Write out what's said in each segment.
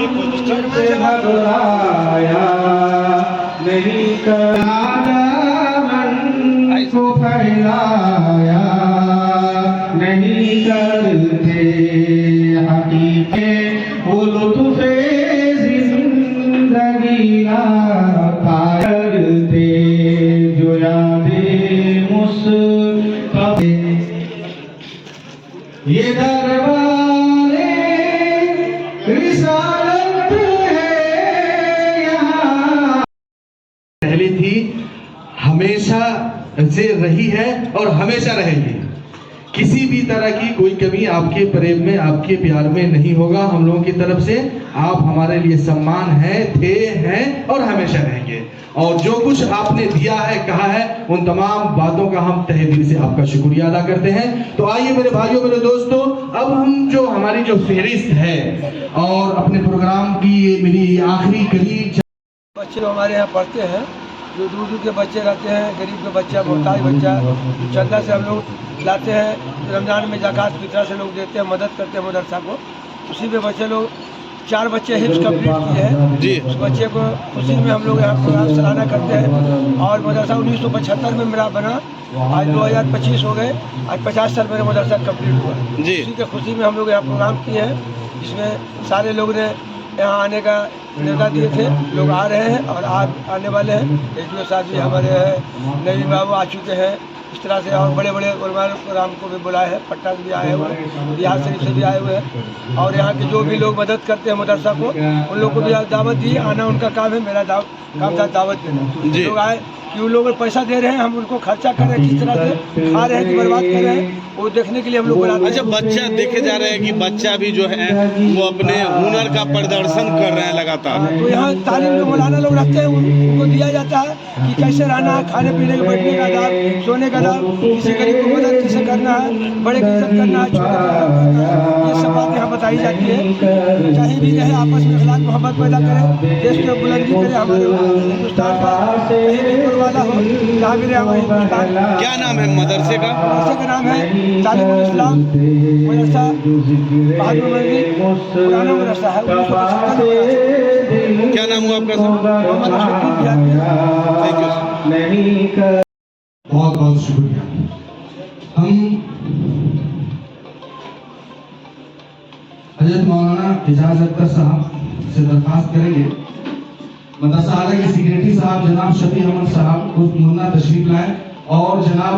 से घबराया नहीं, मन को फैलाया नहीं करते, हकीकत वो लुत्फ़े जिंदगी ना करते, जो यादें मुस्ताक़े ये दरबारे रिसालत है यहाँ। पहले थी, हमेशा से रही है और हमेशा रहेगी। किसी भी तरह की कोई कमी आपके प्रेम में, आपके प्यार में नहीं होगा हम लोगों की तरफ से। आप हमारे लिए सम्मान है, थे, हैं और हमेशा रहेंगे। और जो कुछ आपने दिया है, कहा है, उन तमाम बातों का हम तहे दिल से आपका शुक्रिया अदा करते हैं। तो आइए मेरे भाइयों, मेरे दोस्तों, अब हम जो हमारी जो फहरिस्त है और अपने प्रोग्राम की ये मेरी आखिरी करीब बच्चे हमारे यहाँ पढ़ते हैं, जो दूर दूर के बच्चे रहते हैं, गरीब के बच्चा, मोहताज बच्चा, चंदा से हम लोग लाते हैं। रमज़ान में ज़कात फितरा से लोग देते हैं, मदद करते हैं मदरसा को। उसी में बच्चे लोग 4 बच्चे हिफ्ज़ कंप्लीट किए हैं जी। उस बच्चे को उसी में हम लोग यहाँ प्रोग्राम सालाना करते हैं। और मदरसा 1975 में मेरा बना, आज 2025 हो गए, आज 50 साल मेरा मदरसा कंप्लीट हुआ जी। उसी के खुशी में हम लोग यहाँ प्रोग्राम किए हैं, जिसमें सारे लोग ने यहाँ आने का न्योता दिए थे। लोग आ रहे हैं और आज आने वाले हैं। एडीओ साहब भी हमारे हैं, नवीन बाबू आ चुके हैं, इस तरह से और बड़े बड़े प्रोग्राम को भी बुलाए हैं। पटना से भी आए हुए हैं, बिहार शरीफ से भी आए हुए हैं। और यहाँ के जो भी लोग मदद करते हैं मदरसा को, उन लोग को भी दावत दी। आना उनका काम है, मेरा काम था दावत देना। लोग आए कि उन लोग पैसा दे रहे हैं, हम उनको खर्चा कर रहे हैं, किस तरह से खा रहे हैं कि बर्बाद कर रहे हैं, वो देखने के लिए हम लोग बुलाते हैं। अच्छा, बच्चा देखे जा रहे हैं कि बच्चा भी जो है वो अपने हुनर का प्रदर्शन कर रहे हैं लगातार। तो यहाँ तालीम के मौलाना लोग रखते हैं, उनको दिया जाता है कि कैसे रहना है, खाने पीने के, बैठने का दाव, सोने का दाव, किसी गरीब को मदद कैसे करना है, बड़े की इज्जत करना है, छोटे की इज्जत करना है, ये सब बातें यहाँ बताई जाती है। कहीं भी रहे, आपस में अखलाक मोहब्बत पैदा करें, देश की बुलंदी करें, हमारे हिंदुस्तान का कहीं भी वाला हो, जहाँ भी रहे हमारे हिंदुस्तान। क्या नाम है मदरसे का? मदरसे का नाम है तालीमुल इस्लाम मदरसा बहादुर मंदिर, पुराना मदरसा है। 1975 क्या नाम हुआ आपका सर? Thank you. बहुत बहुत शुक्रिया। हम हजरत मौलाना एजाज अख्तर साहब से दरख्वास्त करेंगे, मदरसा आला के सेक्रेटरी साहब जनाब शफी अहमद साहब उर्फ मुन्ना तशरीफ लाएं, और जनाब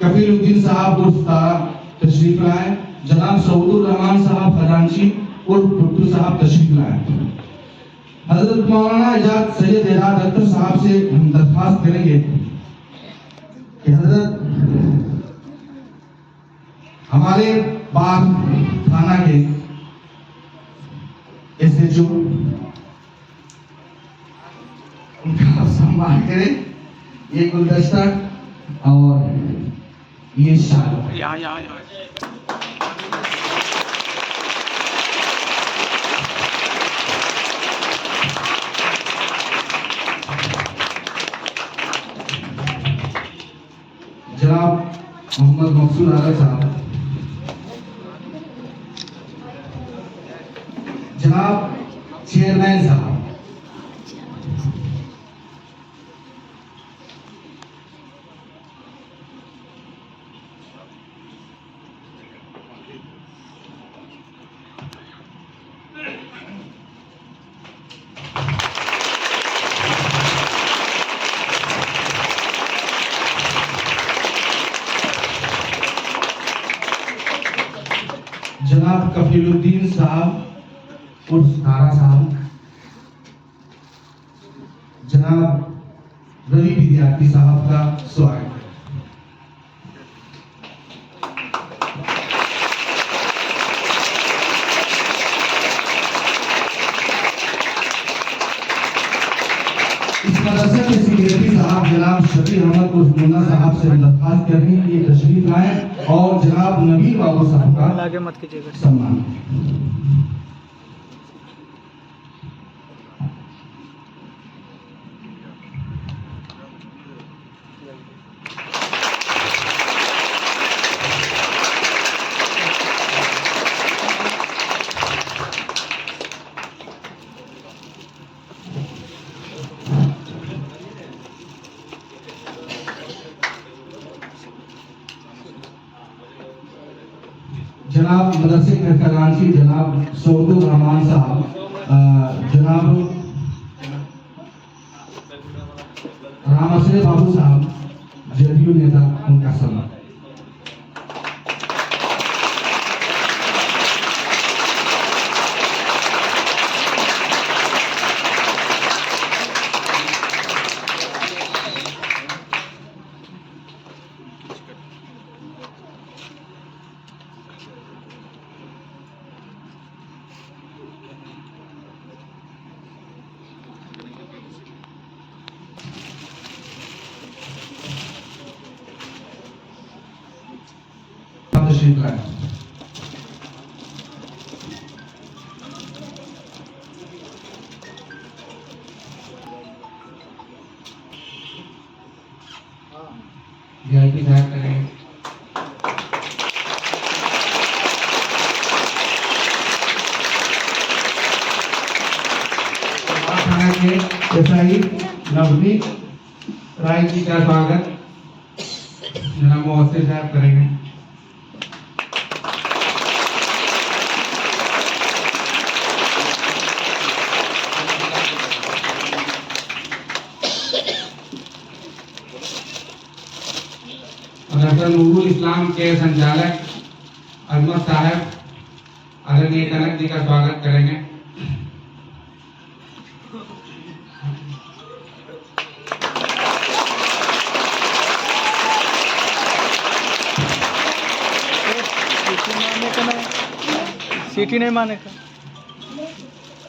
कफीलुद्दीन साहब उर्फ तारा तशरीफ लाएं, जनाब सऊदुर रहमान साहब खजांची उर्फ भुट्टू साहब तशरीफ लाएं। हजरत मौलाना सैयद एजाज अख्तर साहब से हम दरख्वास्त करेंगे कि हजरत हमारे बाग थाना के SHO उनका सम्मान करें। ये गुलदस्ता और ये शाल जनाब मोहम्मद मकसूद आला साहब, जनाब चेयरमैन साहब, जनाब कफीलुद्दीन साहब उर्फ तारा साहब, जनाब रवि विद्यार्थी साहब का स्वागत। इस मदरसे के सेक्रेटरी साहब जनाब शफी अहमद उर्फ मुन्ना साहब से दरख्वास्त कर रहे हैं कि तशरीफ लाएं और जनाब नवीन बाबू साहब का सम्मान। मदरसे के खजांची जनाब सऊदुर रहमान साहब, जनाब रामसे बाबू साहब जदयू नेता, उनका सम्मान। तशरीफ लाएं। वीआईपी साहब करेंगे। थाना के एसआई नवनीत राय जी का स्वागत जनाब मोहसिन साहब करेंगे। मदरसा नूरुल इस्लाम के संचालक अजमत साहब आदरणीय कनक जी का स्वागत करेंगे। सीटी नहीं माने का।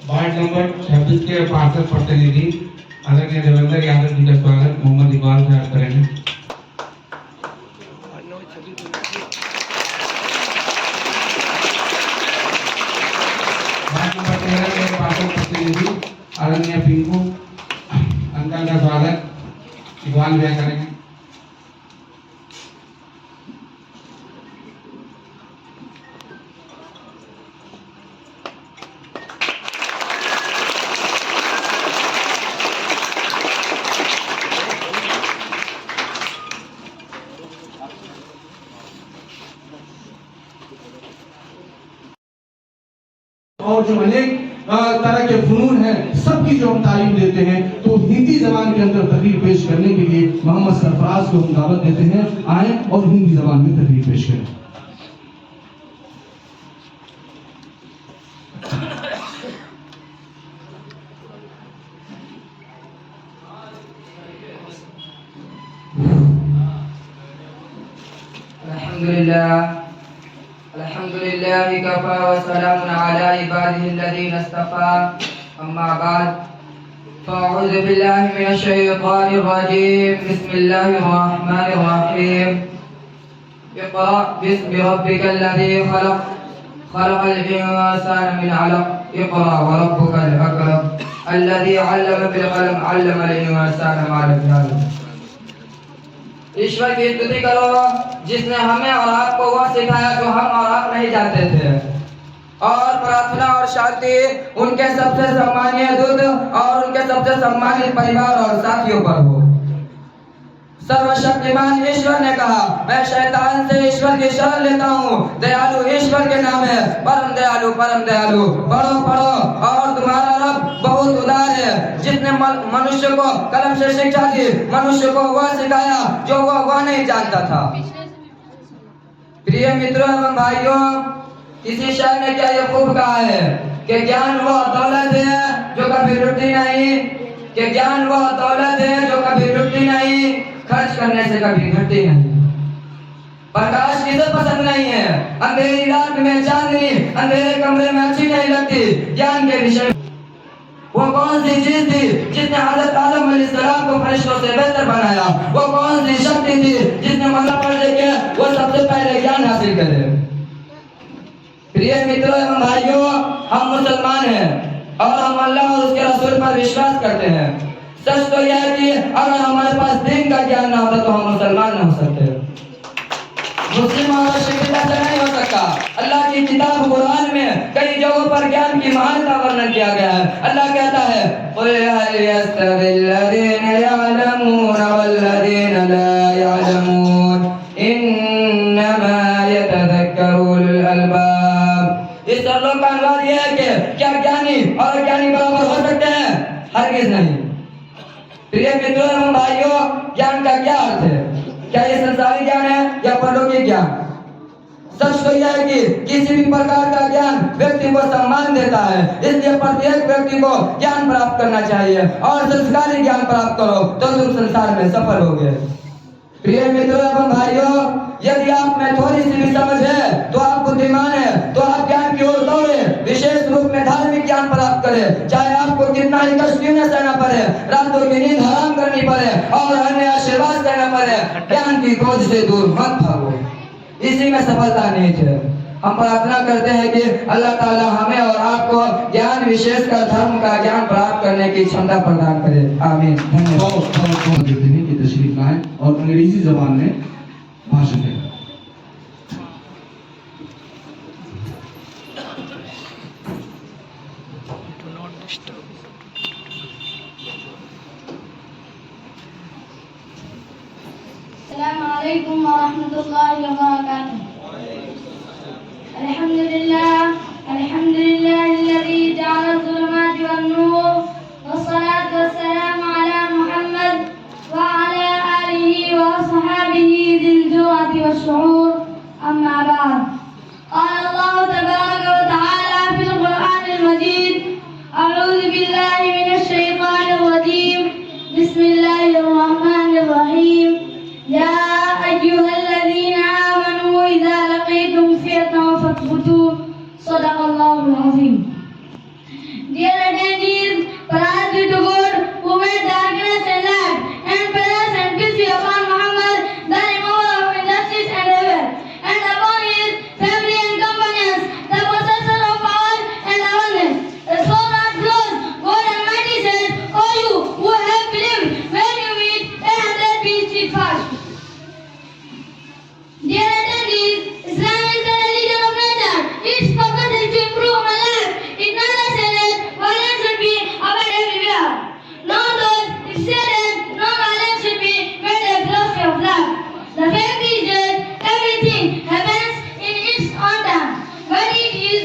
वार्ड नंबर 26 के पार्षद प्रतिनिधि आदरणीय देवेंद्र यादव जी का स्वागत मोहम्मद इकबाल साहब करेंगे। वार्ड नंबर 13 के पार्षद प्रतिनिधि आदरणीय पिंकू अंकल का स्वागत इकबाल भैया करेंगे। और जो अनेक तरह के फनून हैं सबकी जो हम तालीम देते हैं, तो हिंदी जबान के अंदर तकरीर पेश करने के लिए मोहम्मद सरफराज को हम दावत देते हैं, आए और हिंदी जबान में तकरीर पेश करें। अल्हम्दुलिल्लाह कफ़ा व सलामुन अला इबादिहि अल्लज़ीना इस्तफ़ा अम्मा बाद फ़अऊज़ु बिल्लाहि मिनश शैतानिर रजीम बिस्मिल्लाहिर रहमानिर रहीम इक़रा बिस्मि रब्बिकल लज़ी खलक़ खलक़ल इंसाना मिन अलक़ इक़रा व रब्बुकल अकरम अल्लज़ी अल्लम बिल क़लम अल्लमल इंसाना मा लम यअलम। ईश्वर की स्तुति करो जिसने हमें और आपको वह सिखाया जो हम और आप नहीं जानते थे, और प्रार्थना और शांति उनके सबसे सम्मानीय दूत और उनके सबसे सम्मानित परिवार और साथियों पर हो। सर्वशक्तिमान ईश्वर ने कहा, मैं शैतान से ईश्वर की शरण लेता हूँ, दयालु ईश्वर के नाम है, परम दयालु पढ़ो पढ़ो और तुम्हारा रब बहुत उदार है, जिसने मनुष्य को कलम से शिक्षा दी, मनुष्य को वह सिखाया जो वह नहीं जानता था। प्रिय मित्रों एवं भाइयों, किसी शायर ने क्या ये खूब कहा है कि ज्ञान वह दौलत है जो कभी रुकती नहीं, कि ज्ञान वह दौलत है जो कभी रुकती नहीं, खर्च करने से कभी घटती नहीं। प्रकाश किसे पसंद नहीं है, अंधेरी रात में चांदनी अंधेरे कमरे में अच्छी नहीं लगती। ज्ञान के विषय वो कौन सी चीज थी जिसने हजरत आदम अलैहिस्सलाम को फरिश्तों से बेहतर बनाया? वो कौन सी शक्ति थी जिसने मना पढ़ के वो सबसे पहले ज्ञान हासिल करे? प्रिय मित्रों एवं भाइयों, हम मुसलमान हैं और हम अल्लाह और उसके रसूल पर विश्वास करते हैं। सच तो यह है कि अगर हमारे पास दीन का ज्ञान ना होता तो हम मुसलमान न हो सकते, मुस्लिम और शिकता से नहीं हो सकता। अल्लाह की किताब कुरान में कई जगहों पर ज्ञान की महानता वर्णन किया गया है। अल्लाह कहता है, क़ुल हल यस्तविल्लज़ीना यअलमून वल्लज़ीना ला यअलमून इन्नमा यतज़क्करू उलुल अलबाब। श्लोक का अनुवाद यह है कि क्या ज्ञानी और अज्ञानी बराबर हो सकते हैं? हरगिज नहीं। प्रिय मित्रों एवं भाइयों, ज्ञान का क्या अर्थ है? क्या ये संसारी ज्ञान है या परलौकिक ज्ञान? सच तो यह है कि किसी भी प्रकार का ज्ञान व्यक्ति को सम्मान देता है, इसलिए प्रत्येक व्यक्ति को ज्ञान प्राप्त करना चाहिए और संस्कारी ज्ञान प्राप्त करो तो तुम संसार में सफल होगे। प्रिय मित्रों एवं भाइयों, यदि आप में थोड़ी सी भी समझ है तो आप बुद्धिमान है, तो आप ज्ञान की ओर दौड़े, विशेष रूप में धार्मिक ज्ञान प्राप्त करें, चाहे आपको कितना ही कष्ट क्यों न सहना पड़े, रातों की नींद हराम करनी पड़े और अन्य आशीर्वाद देना पड़े, ज्ञान की खोज से दूर मत भागो। इसी में सफलता नहीं है। हम प्रार्थना करते हैं कि अल्लाह ताला हमें और आपको ज्ञान, विशेषकर धर्म का ज्ञान प्राप्त करने की क्षमता प्रदान करे। आमीन। धन्यवाद। देते हैं कि तशरीफ लाएं और अंग्रेजी जबान में भाषण दें। अस्सलामुअलैकुम वरहमतुल्लाहि वबरकातुहू। अल्हम्दुलिल्लाहिल्लज़ी जअला ज़ुलुमाति वन-नूर वस्सलातु वस्सलामु अला मुहम्मद व अला आलिहि व अस्हाबिहि ज़िल जुरअति वश्शुऊर। अम्मा बाद। क़ाल अल्लाहु तबारक व तआला फ़िल क़ुरआनिल मजीद। अऊज़ु बिल्लाहि मिनश शैतानिर रजीम। बिस्मिल्लाहिर रहमानिर रहीम। या अय्युहल्लज़ीना आमनू इज़ा लक़ीतुम फ़िअतन फ़थबुतू। सदक़ल्लाहुल अज़ीम। Dear attendees, praise be to God who made darkness and light, and praise and peace be upon Muhammad, the remover of injustice and evil, and upon his family and companions, the possessor of power and abundance. The soul not closed, God Almighty says, O you who have believed, when you meet, let others be steadfast. Dear attendees, Islam is the religion of nature. Its purpose is to improve my life. It never says that violence should be avoided everywhere. Nor does it say that non-violence should be made a philosophy of life. The fact is that everything happens in its own time, but it is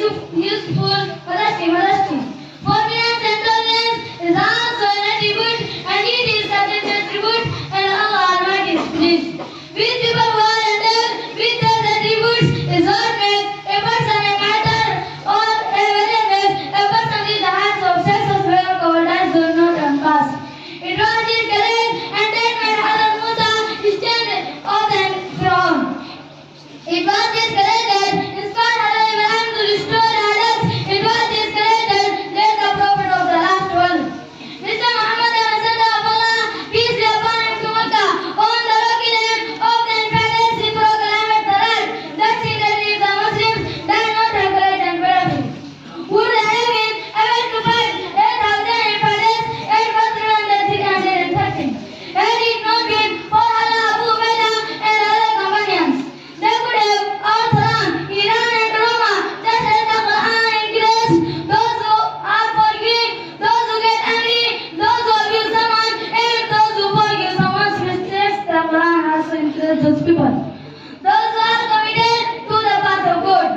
useful for modesty. Forbearance and tolerance is also an attribute, and it is such an attribute, and Allah Almighty is pleased. With people who are endowed with those attributes is what makes a person a martyr, or a very makes a person with the heights of success where cowardice does not pass. It was his courage and that made Hazrat Musa stand up than Fir'aun. It was his courage that inspired Hazrat Ibrahim to restore the idols. It was his courage that led the prophet of the last world. Mr. Muhammad, the Messenger of Allah, peace be upon him, to Makkah, on the rocky land of the Euphrates, he proclaimed the right that he that if the Muslims did not have courage and bravery, would have been able to fight 8,000 Euphrates, 8,313. Had it not been for Allah, Abu Ubaidah and other companions, they could have overthrown Iran and Roma, just as the Quran encourages those who are forgiving, those who get angry, those who abuse someone, and those who forgive someone's mistakes. The Quran also encourages those people, those who are committed to the path of God.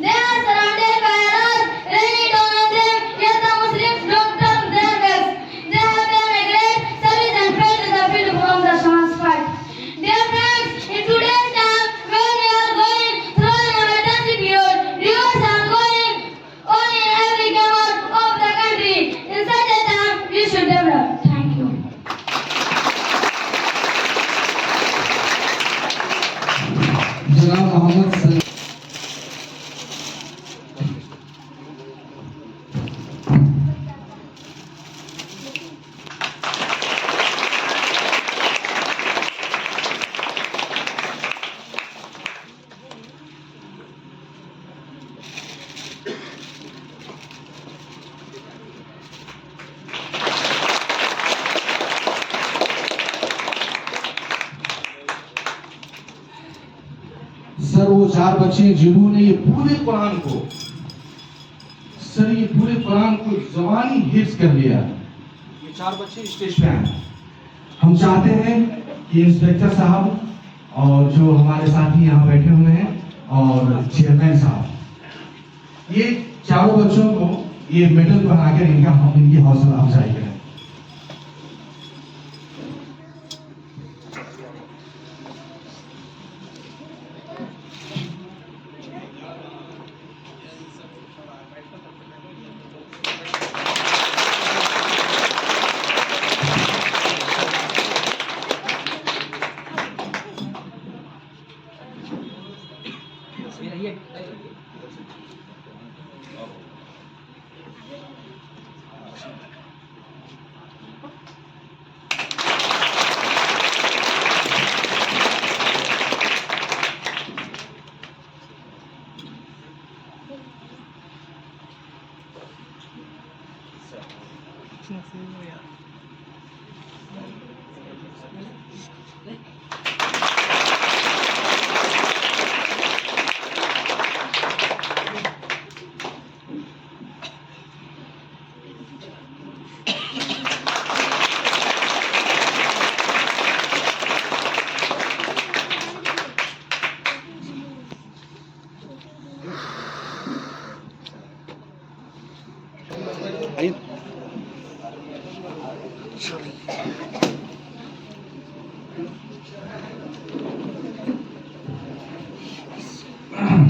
They are surrounded by arrows raining down on them, yet the Muslims don't turn their backs. They have done a great service and failed in the field from the Shamas fight. Dear friends, in today's time, when we are going through an emergency period, rivers are going on in every corner of the country. In such a time, we should develop. Thank you. जनाब मोहम्मद सल्लल्लाहु sir वो 4 बच्चे जिन्होंने ये पूरे कुरान को जबानी हिफ्ज कर लिया, ये 4 बच्चे स्टेज पे आए। हम चाहते हैं कि इंस्पेक्टर साहब और जो हमारे साथी यहाँ बैठे हुए हैं और चेयरमैन साहब ये चारों बच्चों को ये मेडल बनाकर इनकी हौसला अफजाई करें।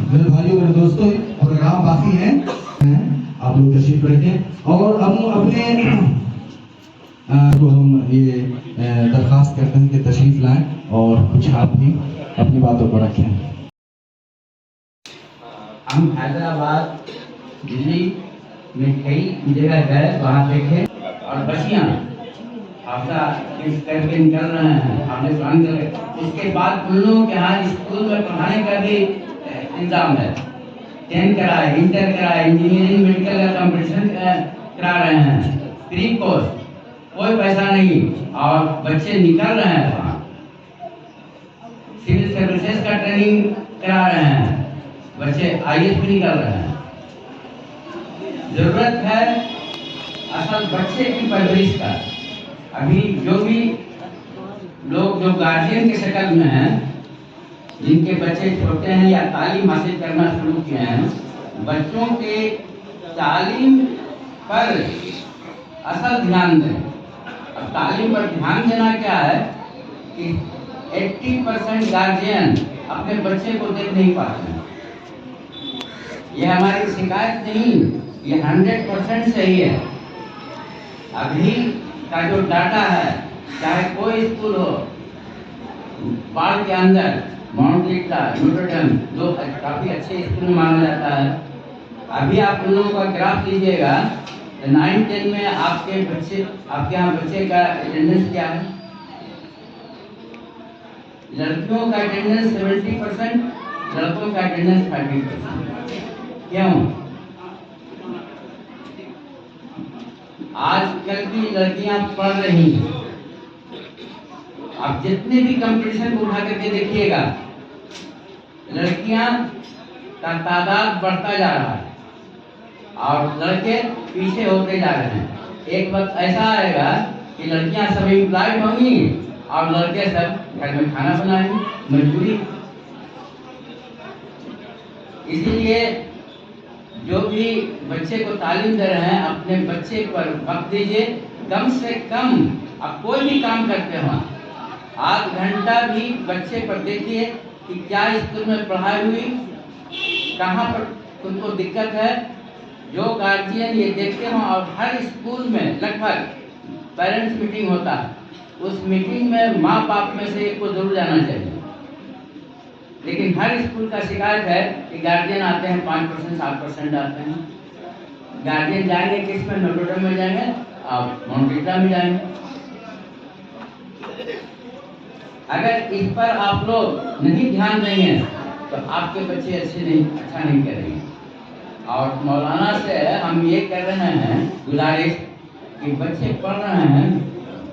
मेरे भाइयों मेरे दोस्तों, प्रोग्राम बाकी है, आप लोग तशरीफ रखें और अपने को हम ये दरख्वास्त करते हैं कि तशरीफ लाएं और कुछ आप भी अपनी बातों को रखें। हम हैदराबाद दिल्ली में कई जगह गए, वहाँ देखे और बच्चियाँ आपका करके निकल रहे हैं, आपने प्लान कर। उसके बाद उन लोगों के यहाँ स्कूल में पढ़ाने का भी इंतजाम है। 10 कराए, इंटर कराए, इंजीनियरिंग मेडिकल का कंपटीशन करा रहे हैं, फ्री कोर्स, कोई पैसा नहीं, और बच्चे निकल रहे हैं वहाँ। सिविल सर्विसेज का ट्रेनिंग करा रहे हैं, बच्चे IAS भी निकल रहे हैं। जरूरत है असल बच्चे की परवरिश का। अभी जो भी लोग जो गार्जियन के शक्ल में हैं, जिनके बच्चे छोटे हैं या तालीम हासिल करना शुरू किए हैं, बच्चों के तालीम पर असल ध्यान दें। अब तालीम पर ध्यान देना क्या है कि 80% गार्जियन अपने बच्चे को देख नहीं पाते हैं। ये हमारी शिकायत नहीं, ये 100% सही है। अभी का जो डाटा है, चाहे कोई स्कूल हो, बाढ़ के अंदर माउंट लिट्टा, न्यूट्रन, जो काफ़ी अच्छे स्कूल माना जाता है, अभी आप उन लोगों का ग्राफ लीजिएगा, 9-10 में आपके यहाँ बच्चे का अटेंडेंस क्या है? लड़कियों का अटेंडेंस 70%, लड़कों का अटेंडेंस 30%। क्यों? आजकल की लड़कियां पढ़ रही हैं। आप जितने भी कंपटीशन को उठा करके देखिएगा, लड़कियां का तादाद बढ़ता जा रहा है और लड़के पीछे होते जा रहे हैं। एक वक्त ऐसा आएगा कि लड़कियां सब एम्प्लॉयड होंगी और लड़के सब घर में खाना बनाएंगे, मजदूरी। इसीलिए जो भी बच्चे को तालीम दे रहे हैं, अपने बच्चे पर वक्त दीजिए। कम से कम आप कोई भी काम करते हो, आध घंटा भी बच्चे पर देखिए कि क्या स्कूल में पढ़ाई हुई, कहाँ पर तुमको दिक्कत है। जो गार्जियन ये देखते हो, और हर स्कूल में लगभग पेरेंट्स मीटिंग होता है, उस मीटिंग में माँ बाप में से एक को जरूर जाना चाहिए। लेकिन हर स्कूल का शिकायत है कि गार्जियन आते हैं 5%, 7% आते हैं। गार्जियन जाएंगे किस में? नोटोडम में जाएंगे, आप माउंट लिट्टा में जाएंगे। अगर इस पर आप लोग नहीं ध्यान देंगे तो आपके बच्चे अच्छा नहीं करेंगे। और मौलाना से हम ये कर रहे हैं गुजारिश कि बच्चे पढ़ रहे हैं,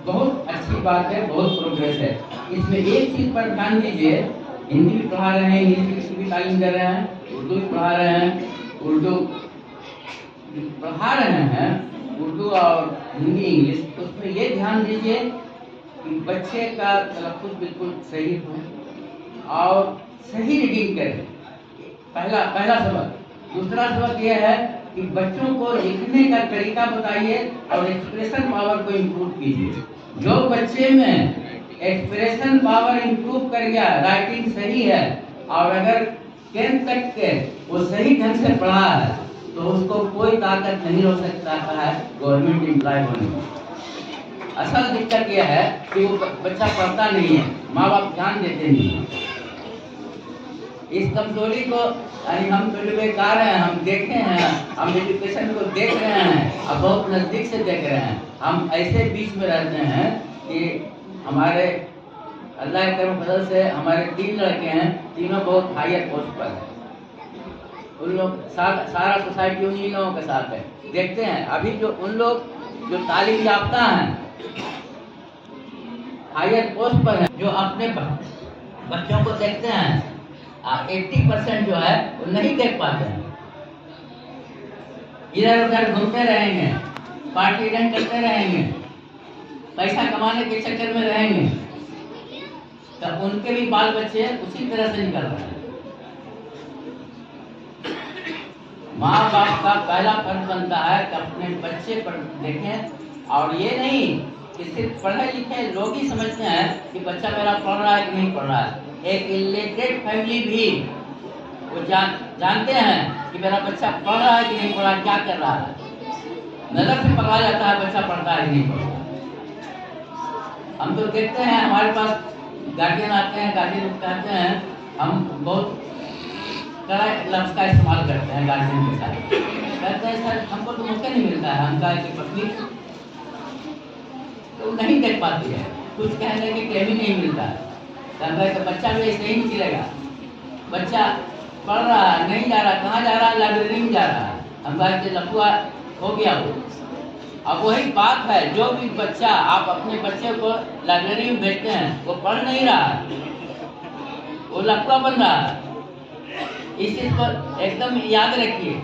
बहुत अच्छी बात है, बहुत प्रोग्रेस है। इसमें एक चीज़ पर ध्यान दीजिए, हिंदी भी पढ़ा रहे हैं, इंग्लिश की भी तालीम दे रहे हैं, उर्दू भी पढ़ा रहे हैं, उर्दू पढ़ा रहे हैं, उर्दू और हिंदी इंग्लिश। उसमें ये ध्यान दीजिए कि बच्चे का तलफ़्फ़ुज़ बिल्कुल सही हो और सही रीडिंग करें। पहला सबक दूसरा सबक यह है कि बच्चों को लिखने का तरीका बताइए और एक्सप्रेशन पावर को इम्प्रूव कीजिए। जो बच्चे में एक्सप्रेशन पावर इम्प्रूव कर गया, राइटिंग सही है और अगर 10th तक के वो सही ढंग से पढ़ा है तो उसको कोई ताकत नहीं रोक सकता है गवर्नमेंट एम्प्लॉय होने में। असल दिक्कत यह है कि वो बच्चा पढ़ता नहीं है, माँ बाप ध्यान देते नहीं हैं। इस कमजोरी को यानी हम तजुर्बेकार हैं, हम देखे हैं, हम एजुकेशन को देख रहे हैं, अब बहुत नज़दीक से देख रहे हैं। हम ऐसे बीच में रहते हैं कि हमारे अल्लाह के फजल से हमारे 3 लड़के हैं, तीनों बहुत हायर पोस्ट पर हैं। उन लोग सारा सोसाइटी उन्हीं लोगों के साथ है। देखते हैं अभी जो उन लोग जो तालीम याफ्ता हैं, हायर पोस्ट पर हैं, जो अपने बच्चों को देखते हैं 80% जो है वो नहीं देख पाते हैं। इधर उधर घूमते रहेंगे, पार्टी रंग करते रहेंगे, पैसा कमाने के चक्कर में रहेंगे, तो उनके भी बाल बच्चे उसी तरह से निकल रहे हैं। माँ बाप का पहला फर्ज बनता है कि अपने बच्चे पर देखें और ये नहीं कि सिर्फ पढ़े लिखे लोग ही समझते हैं कि बच्चा मेरा पढ़ रहा है कि नहीं पढ़ रहा है। एक इलिटरेट फैमिली भी वो जानते हैं कि मेरा बच्चा पढ़ रहा है कि नहीं पढ़ रहा है, क्या कर रहा है। नजर से पकड़ा जाता है बच्चा पढ़ता है कि नहीं पढ़ता। हम तो देखते हैं हमारे पास गार्जियन आते हैं, गार्जियन कहते हैं हम बहुत कड़ा लफ्ज़ का इस्तेमाल करते हैं गार्जियन के साथ। कहते हैं सर हमको तो मौका नहीं मिलता है, हम कहा कि पत्नी तो नहीं देख पाती है, कुछ कहने के टाइम ही नहीं मिलता है। तो बच्चा भी ऐसे ही निकलेगा, बच्चा पढ़ रहा है नहीं जा रहा, कहाँ जा रहा है, लाइब्रेरी में जा रहा है। हम कहा कि लफुआ हो गया वो। अब वही बात है, जो भी बच्चा आप अपने बच्चे को लाइब्रेरी में भेजते हैं वो पढ़ नहीं रहा है, वो लफुआ बन रहा है। इस चीज को एकदम याद रखिए।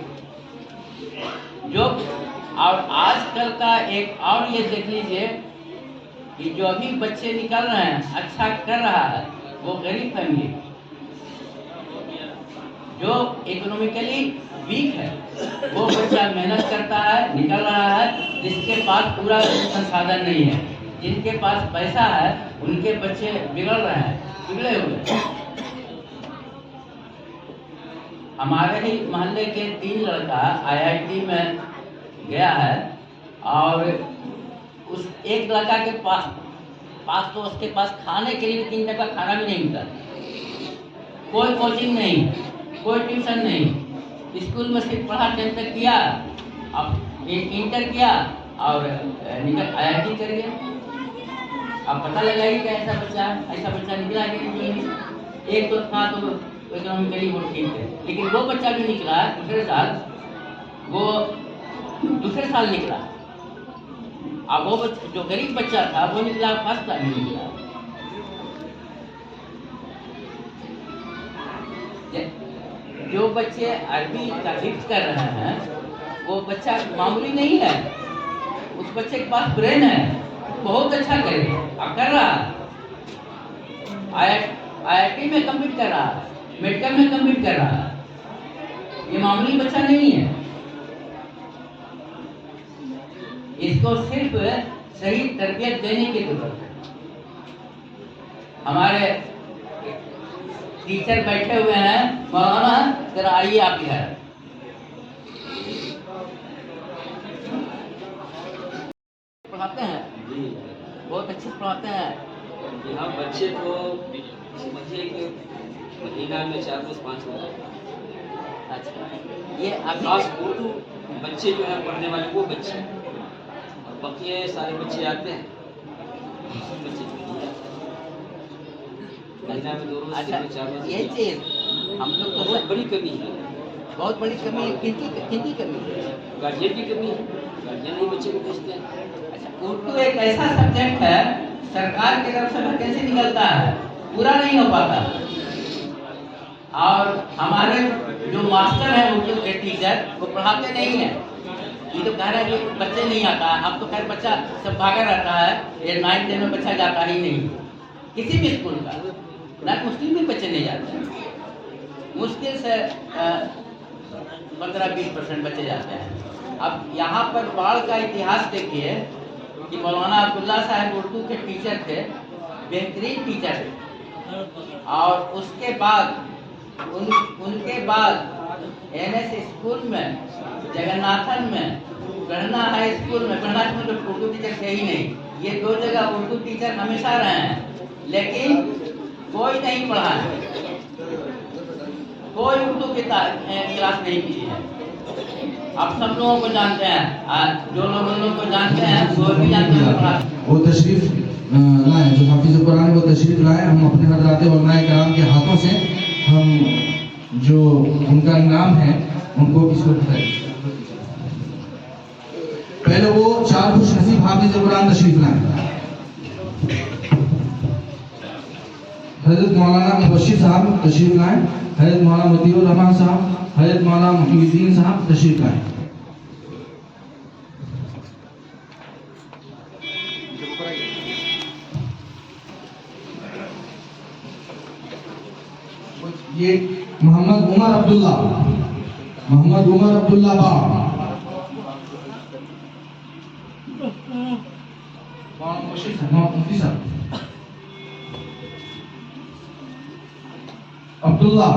जो और आजकल का एक और ये देख लीजिए कि जो अभी बच्चे निकल रहे हैं अच्छा कर रहा है वो गरीब फैमिली, जो इकोनॉमिकली वीक है वो बच्चा मेहनत करता है, निकल रहा है। जिसके पास पूरा संसाधन नहीं है, जिनके पास पैसा है उनके बच्चे बिगड़ रहे हैं, बिगड़े हुए। हमारे ही मोहल्ले के 3 लड़का IIT में गया है और उस एक लड़का के पास तो उसके पास खाने के लिए 3 टका खाना भी नहीं मिलता। कोई कोचिंग नहीं, कोई ट्यूशन नहीं, स्कूल में सिर्फ पढ़ा 10th तक किया, अब इंटर किया और निकल IIT कर गया। अब पता लगाइए कि ऐसा बच्चा निकला कि नहीं। एक तो था तो इकोनॉमिकली वो ठीक है, लेकिन वो बच्चा भी निकला दूसरे साल निकला। अब वो जो गरीब बच्चा था वो निकला फर्स्ट टाइम निकला। जो बच्चे अरबी का हिफ्ज कर रहे हैं वो बच्चा मामूली नहीं है, उस बच्चे के पास ब्रेन है, बहुत अच्छा करेगा और कर रहा है। IIT में कम्पीट कर रहा है, मेडिकल में कम्पीट कर रहा है, ये मामूली बच्चा नहीं है। इसको सिर्फ सही तरबियत देने की जरूरत है। हमारे टीचर बैठे हुए हैं, मौलाना जरा आइए आप इधर। पढ़ाते हैं, बहुत अच्छे पढ़ाते हैं। यहाँ बच्चे को समझिए कि महीना में 4 से 5 लोग। अच्छा, ये खास उर्दू बच्चे जो है पढ़ने वाले वो बच्चे, और बाकी सारे बच्चे आते हैं बच्चे महीना में 2 रोज 4 रोज। ये चीज हम लोग तो बहुत बड़ी कमी है, बहुत बड़ी कमी है। किनकी कमी है? गार्जियन की कमी है, गार्जियन ही बच्चे को भेजते हैं। अच्छा, उर्दू एक ऐसा सब्जेक्ट है सरकार की तरफ से वैकेंसी निकलता है, पूरा नहीं हो पाता। और हमारे जो मास्टर है उर्दू के टीचर वो पढ़ाते नहीं है। ये तो कह रहा है कि बच्चे नहीं आता। अब तो खैर बच्चा सब भागा रहता है, ये 9th 10th में बच्चा जाता ही नहीं किसी भी स्कूल का, ना मुस्लिम भी बच्चे नहीं जाते हैं। मुश्किल से 15-20% बच्चे जाते हैं। अब यहाँ पर बाढ़ का इतिहास देखिए कि मौलाना अब्दुल्ला साहब उर्दू के टीचर थे, बेहतरीन टीचर थे, और उसके बाद उनके बाद NS स्कूल में, जगन्नाथन में, गढ़ना हाई स्कूल में, गढ़ना स्कूल में उर्दू टीचर थे ही नहीं। ये 2 जगह उर्दू टीचर हमेशा रहे हैं, लेकिन कोई नहीं पढ़ा है, कोई उर्दू की क्लास नहीं की है। आप सब लोगों को जानते हैं, जो लोग उन लोगों को जानते हैं वो भी जानते हैं। वो तशरीफ लाए, जो हाफिज कुरान वो तशरीफ लाए, हम अपने हजरात उलमाए कराम के हाथों से हम जो उनका इनाम है उनको इसको बताएं। पहले वो 4 खुश नसीब हाफिज कुरान तशरीफ लाए। हजरत मौलाना मुबशिर साहब तशरीफ लाए, हजरत मौलाना मतीउर रहमान साहब, हजरत मौलाना मुहीउद्दीन साहब तशरीफ लाए। ये मोहम्मद उमर अब्दुल्ला बा, मुफ्ती साहब अब्दुल्ला,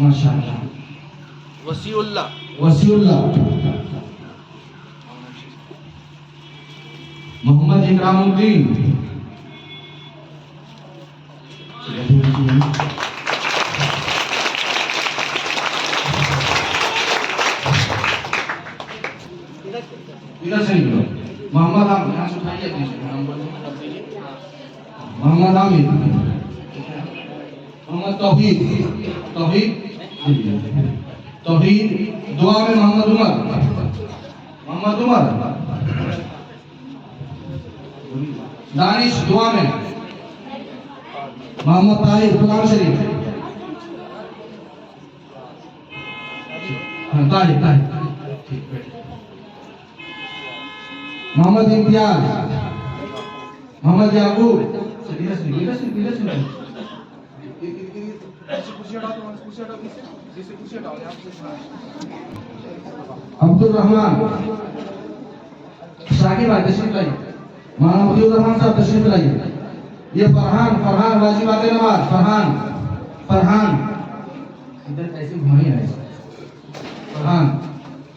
माशाअल्लाह, वसीउल्लाह, मोहम्मद इकरामुद्दीन, इधर से निकलो, मोहम्मद आमिर, यहाँ से उठाइए अपने से, मोहम्मद आमिर, मोहम्मद तौहीद, दुआ में मोहम्मद उमर, दानिश दुआ में, मोहम्मद ताहिर कुरान शरीफ, ताहिर, मोहम्मद इम्तियाज, मोहम्मद याकूब, अब्दुल रहमान, शाकिब भाई तशरीफ लाइए, मौलाना मतीउर रहमान साहब तशरीफ लाइए। ये फरहान वाजिबात नमाज, फरहान इधर कैसे घुमाई है, फरहान,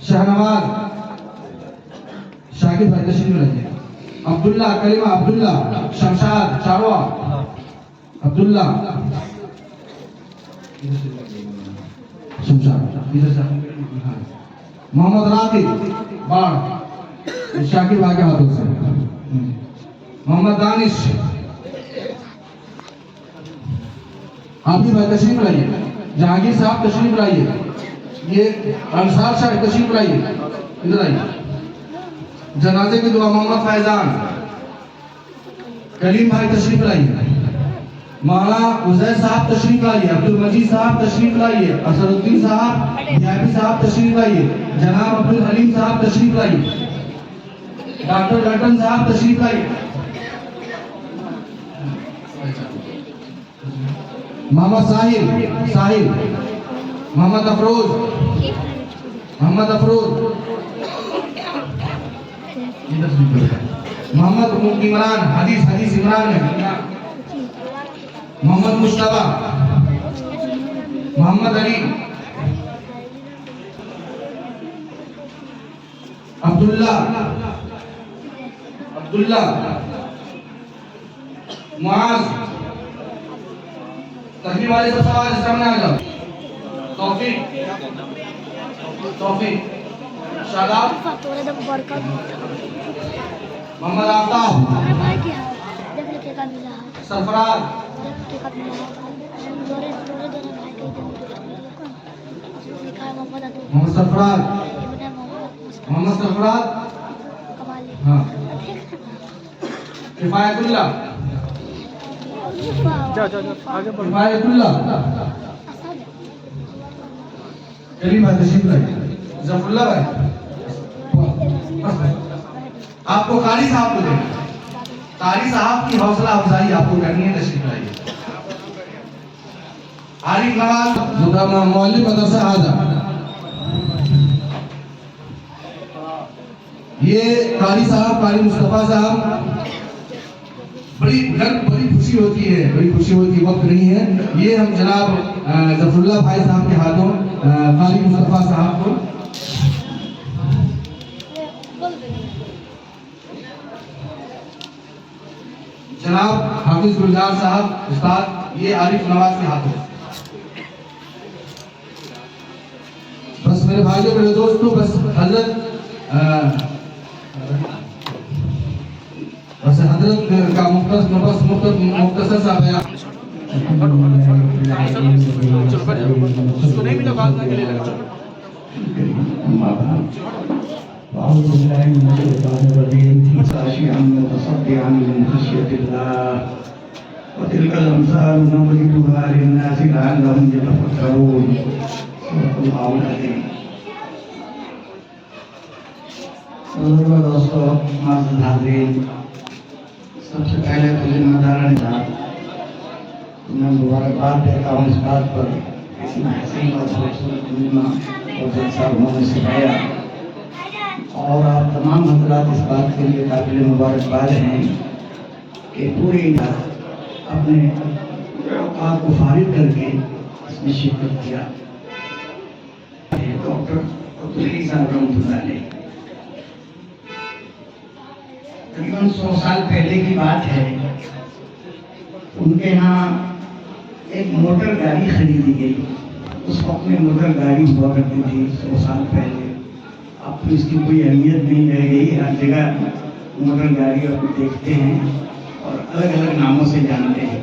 शाहनवाज, शाकिब भाई तशरीफ लाइए। अब्दुल्ला, कलीमा अब्दुल्ला, शमशाद चारवा, अब्दुल्ला, शमशाद इधर से, मोहम्मद राकिब बाढ़, शाकिब भाई के हाथों से, मोहम्मद दानिश, आबिद भाई तशरीफ लाइए, जहांगीर साहब तशरीफ लाइए, ये अंसार शाह तशरीफ लाइए, इधर आइए। जनाजे की दुआ मोहम्मद फैजान, कलीम भाई तशरीफ लाइए, मौलाना उजैर साहब तशरीफ लाइए, अब्दुल मजीद साहब तशरीफ लाइए, असरुद्दीन साहब, वीआईपी साहब तशरीफ लाइए, जनाब अब्दुल हलीम साहब तशरीफ लाइए, डॉक्टर डल्टन साहब तशरीफ लाइए, मोहम्मद साहिल, मोहम्मद अफरोज, मोहम्मद इमरान, हदीस इमरान है, मोहम्मद मुश्तबा, मोहम्मद अली, अब्दुल्ला, मुआज, तकलीफ वाले सब सवाल सामने आ जाओ। तौफीक, शादाब, मोहम्मद आफ्ताब, सरफराज, मोहम्मद सरफराज, हाँ, किफायतुल्लाह, किफायतुल्लाह, करीम भाई तशरीफ लाइए, जफरुल्लाह भाई, आपको कारी साहब को देना, कारी साहब की हौसला अफजाई आपको करनी है, तशरीफ लाइए। आरिफ नवाज मौलवी मदरसा आज़म। ये कारी साहब, कारी मुस्तफ़ा साहब, बड़ी खुशी होती है, बड़ी खुशी होती वक्त नहीं है। ये हम जनाब जफरुल्लाह भाई साहब के हाथों कारी मुस्तफ़ा साहब को जनाब हाफिज गुलजार साहब उस्ताद, ये आरिफ नवाज के हाथों। बस मेरे भाइयों, मेरे दोस्तों, बस हजरत का मुख्तसर सा बयान। दोस्तों, हाज़रीन, सबसे पहले तो जिम्मेदारान मैं मुबारकबाद देता हूँ इस बात पर, इतना हसीन और खूबसूरत जुम्मा और जलसा उन्होंने सिखाया, और आप तमाम हजरात इस बात के लिए काबिल मुबारकबाद हैं कि पूरी अपने औकात को फारिग करके इसमें शिरकत किया। डॉक्टर अब्दुल साहब रहमतुल्लाह अलैह, तकरीबन 100 साल पहले की बात है, उनके यहाँ एक मोटर गाड़ी खरीदी गई। उस वक्त में मोटर गाड़ी हुआ करती थी 100 साल पहले। अब तो इसकी कोई अहमियत नहीं रह गई, हर जगह मोटर गाड़ी अब देखते हैं और अलग अलग नामों से जानते हैं।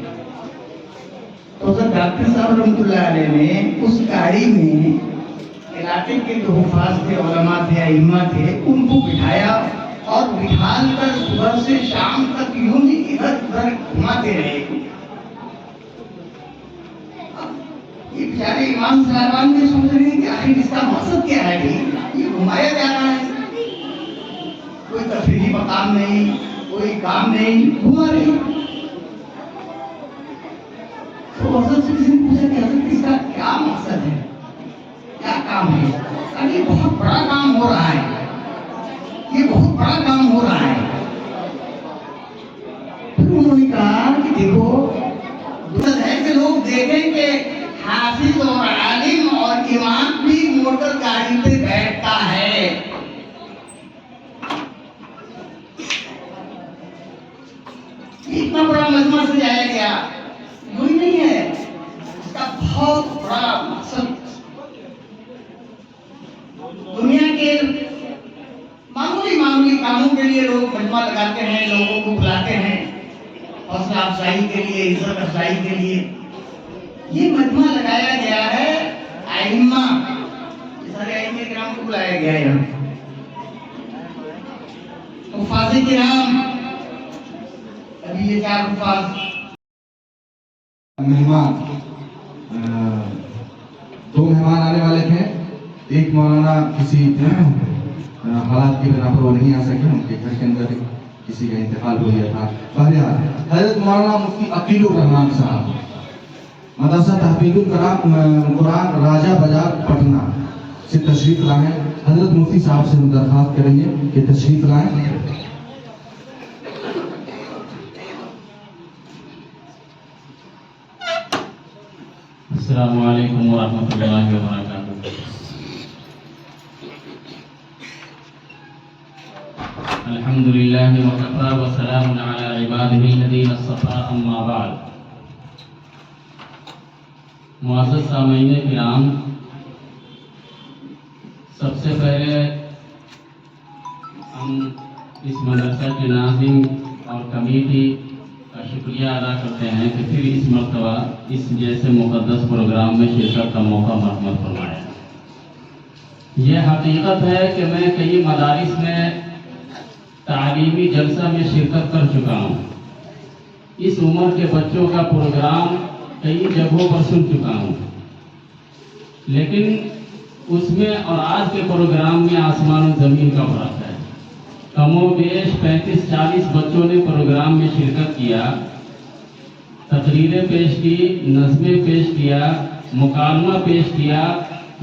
तो जब डॉक्टर साहब रहमतुल्लाह अलैह ने उस गाड़ी में इलाके के जो हुफाज थे, उलमा थे, अइम्मा थे, उनको बिठाया और बिठाल कर सुबह से शाम तक यूं ही इधर उधर घुमाते रहे। ये बेचारे इमाम साहबान में सोच रहे हैं कि आखिर इसका मकसद क्या है, ये घुमाया जा रहा है, कोई तफरीही मकाम नहीं, कोई काम नहीं, घुमा रहे। तो हज़रत से किसी ने पूछा कि हज़रत इसका क्या मकसद है, क्या काम है? अरे बहुत बड़ा काम हो रहा है, ये बहुत बड़ा काम हो रहा है। फिर उन्होंने कहा कि देखो, दुर्लभ है कि लोग देखें कि हाफिज और आलिम और इमाम भी मोटर गाड़ी पे बैठता है। इतना बड़ा मजमा सजाया गया, यूं ही नहीं है, इसका बहुत बड़ा मकसद दुनिया के मामूली कामों के लिए लोग मजमा लगाते हैं, लोगों को बुलाते हैं, हौसला अफजाई के लिए, इज्जत अफजाई के लिए। ये मजमा लगाया गया है अइम्मा, सारे अइम्मे किराम को बुलाया गया है यहाँ। हुफ़ाज़े किराम, अभी ये 4 हुफ़ाज़ मेहमान, 2 मेहमान आने वाले थे। एक मौलाना किसी हालात की बिना पर वो नहीं आ सके, उनके घर के अंदर किसी का इंतकाल हो गया था। बहरहाल हज़रत मौलाना मुफ्ती अकीलुर रहमान साहब, मदरसा तहफ़ीज़ुल कुरान राजा बाजार पटना से तशरीफ लाएं। हज़रत मुफ्ती साहब से हम दरख्वास्त करेंगे कि तशरीफ लाएं। अस्सलामु अलैकुम व रहमतुल्लाहि व बरकातुहू। अल्हम्दुलिल्लाहि व कफ़ा व सलामुन अला इबादिहिल्लज़ीना इस्तफ़ा, अम्मा बाद। मुअज़्ज़ज़ सामीईन किराम, सबसे पहले हम इस मदरसा के नाज़िम और कमेटी का शुक्रिया अदा करते हैं कि फिर इस मरतबा इस जैसे मुक़द्दस प्रोग्राम में शिरकत का मौका महमूद फरमाया। यह हकीकत है कि मैं कई मदारिस में तालीमी जलसा में शिरकत कर चुका हूँ। इस उम्र के बच्चों का प्रोग्राम कई जगहों पर सुन चुका हूँ, लेकिन उसमें और आज के प्रोग्राम में आसमान और ज़मीन का फर्क है। कमोबेश 35-40 बच्चों ने प्रोग्राम में शिरकत किया तकरीरें पेश की, नज़्में पेश किया, मुकालमा पेश किया,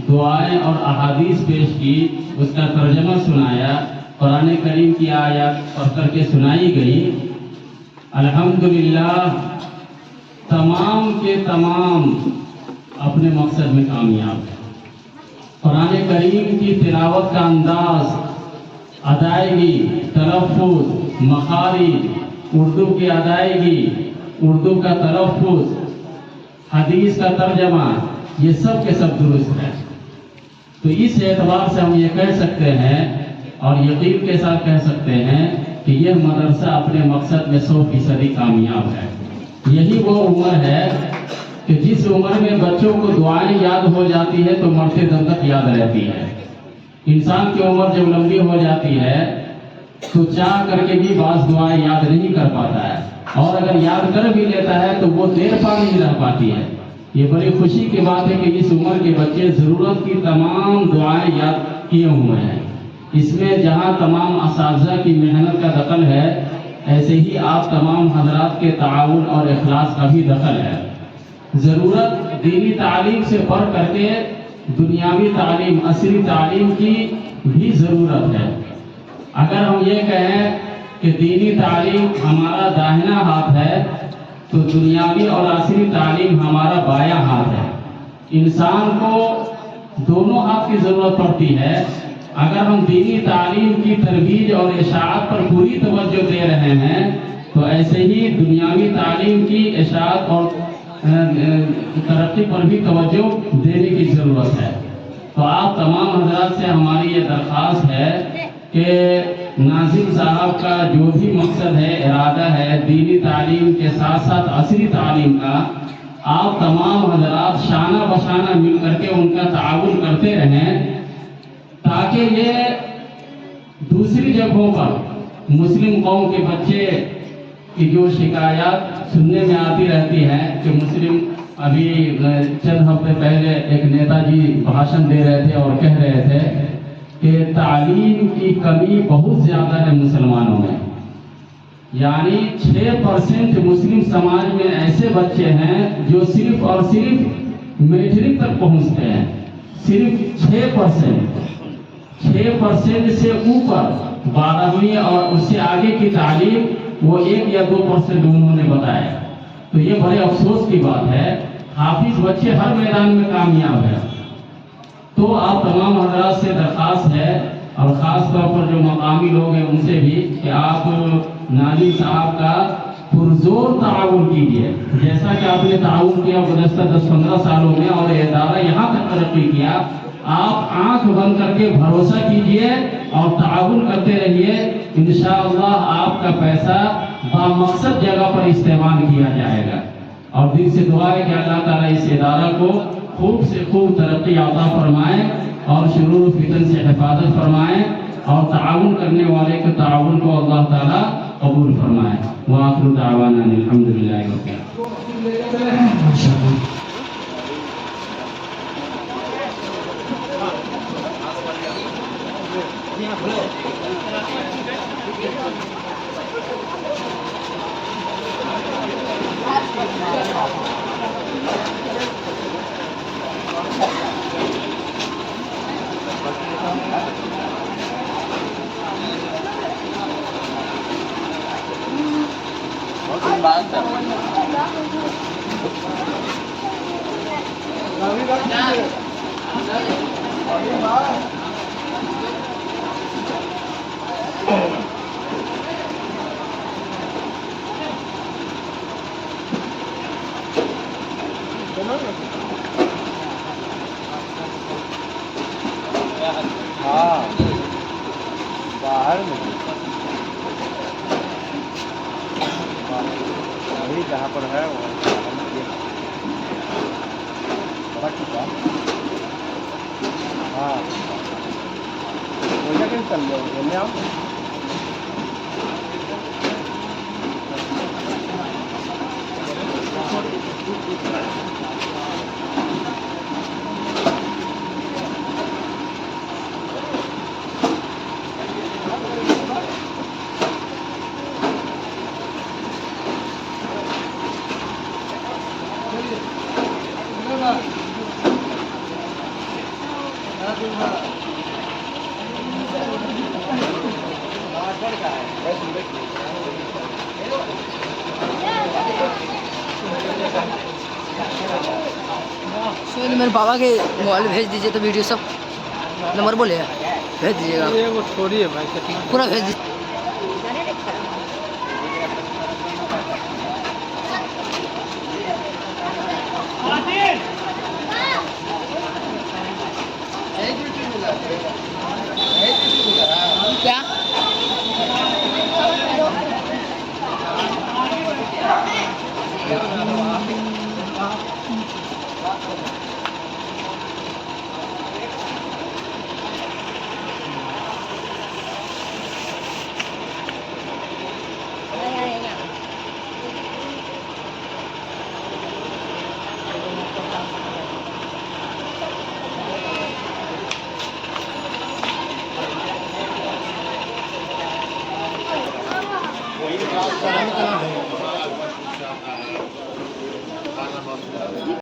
दुआएं और अहादीस पेश की, उसका तर्जमा सुनाया, कुरान करीम की आयत पढ़ करके सुनाई गई। अल्हम्दुलिल्लाह तमाम के तमाम अपने मकसद में कामयाब है। कुरान करीम की तिलावत का अंदाज, अदायगी, तलफ़्फ़ुज़, मखारिज, उर्दू की अदायगी, उर्दू का तलफ़्फ़ुज़, हदीस का तर्जमा, ये सब के सब दुरुस्त है। तो इस एतबार से हम ये कह सकते हैं और यकीन के साथ कह सकते हैं कि यह मदरसा अपने मकसद में 100% कामयाब है। यही वो उम्र है कि जिस उम्र में बच्चों को दुआएं याद हो जाती है तो मरते दम तक याद रहती है। इंसान की उम्र जब लंबी हो जाती है तो चाह करके भी बाज़ दुआएं याद नहीं कर पाता है, और अगर याद कर भी लेता है तो वो देर पा नहीं रह पाती है। ये बड़ी खुशी की बात है कि इस उम्र के बच्चे ज़रूरत की तमाम दुआएं याद किए हुए हैं। इसमें जहाँ तमाम असातिज़ा की मेहनत का दखल है, ऐसे ही आप तमाम हजरात के ताउन और इखलास का भी दखल है। ज़रूरत दीनी तालीम से बढ़ करके दुनियावी तालीम, असली तालीम की भी ज़रूरत है। अगर हम ये कहें कि दीनी तालीम हमारा दाहिना हाथ है तो दुनियावी और असली तालीम हमारा बायां हाथ है। इंसान को दोनों हाथ की ज़रूरत पड़ती है। अगर हम दीनी तालीम की तरबीज और इशाअत पर पूरी तवज्जो दे रहे हैं तो ऐसे ही दुनियावी तालीम की इशाअत और तरक्की पर भी तवज्जो देने की ज़रूरत है। तो आप तमाम हजरात से हमारी ये दरख्वास्त है कि नाज़िम साहब का जो भी मकसद है, इरादा है दीनी तालीम के साथ साथ असली तालीम का, आप तमाम हजरात शाना बशाना मिल करके उनका ताउन करते रहें, ताकि ये दूसरी जगहों पर मुस्लिम कौम के बच्चे की जो शिकायत सुनने में आती रहती है कि मुस्लिम, अभी चंद हफ्ते पहले एक नेताजी भाषण दे रहे थे और कह रहे थे कि तालीम की कमी बहुत ज़्यादा है मुसलमानों में। यानी 6% मुस्लिम समाज में ऐसे बच्चे हैं जो सिर्फ और सिर्फ मैट्रिक तक पहुंचते हैं। सिर्फ 6% से ऊपर 12वीं और उससे आगे की तालीम वो 1 या 2% उन्होंने बताया। तो ये बड़े अफसोस की बात है। हाफिज बच्चे हर मैदान में कामयाब है। तो आप तमाम हजरात से दरख्वास्त है और ख़ास तौर पर जो मकामी लोग हैं उनसे भी कि आप नाज़िम साहब का पुरजोर ताउन कीजिए, जैसा कि आपने ताउन किया गुज़श्ता 10-15 सालों में और इदारा यहाँ तक तरक्की किया। आप आंख बंद करके भरोसा कीजिए और ताउन करते रहिए। इंशाअल्लाह आपका पैसा बामकसद जगह पर इस्तेमाल किया जाएगा। और दिल से दुआ है कि अल्लाह ताला इस इदारा को खूब से खूब तरक्की अता फरमाए और शुरूर फितन से हिफाजत फरमाए और ताउन करने वाले के ताउन को अल्लाह ताला कबूल फरमाए। व आखिरु दावाना अल्हम्दुलिल्लाहि रब्बिल आलमीन। बाहर में वही जहाँ पर है हाँ वो जगह चल जाओगे आप। मेरे बाबा के मोबाइल भेज दीजिए तो वीडियो सब नंबर बोले भेज दीजिएगा। ये वो छोड़ी है भाई, पूरा भेज दीजिए। क्या चला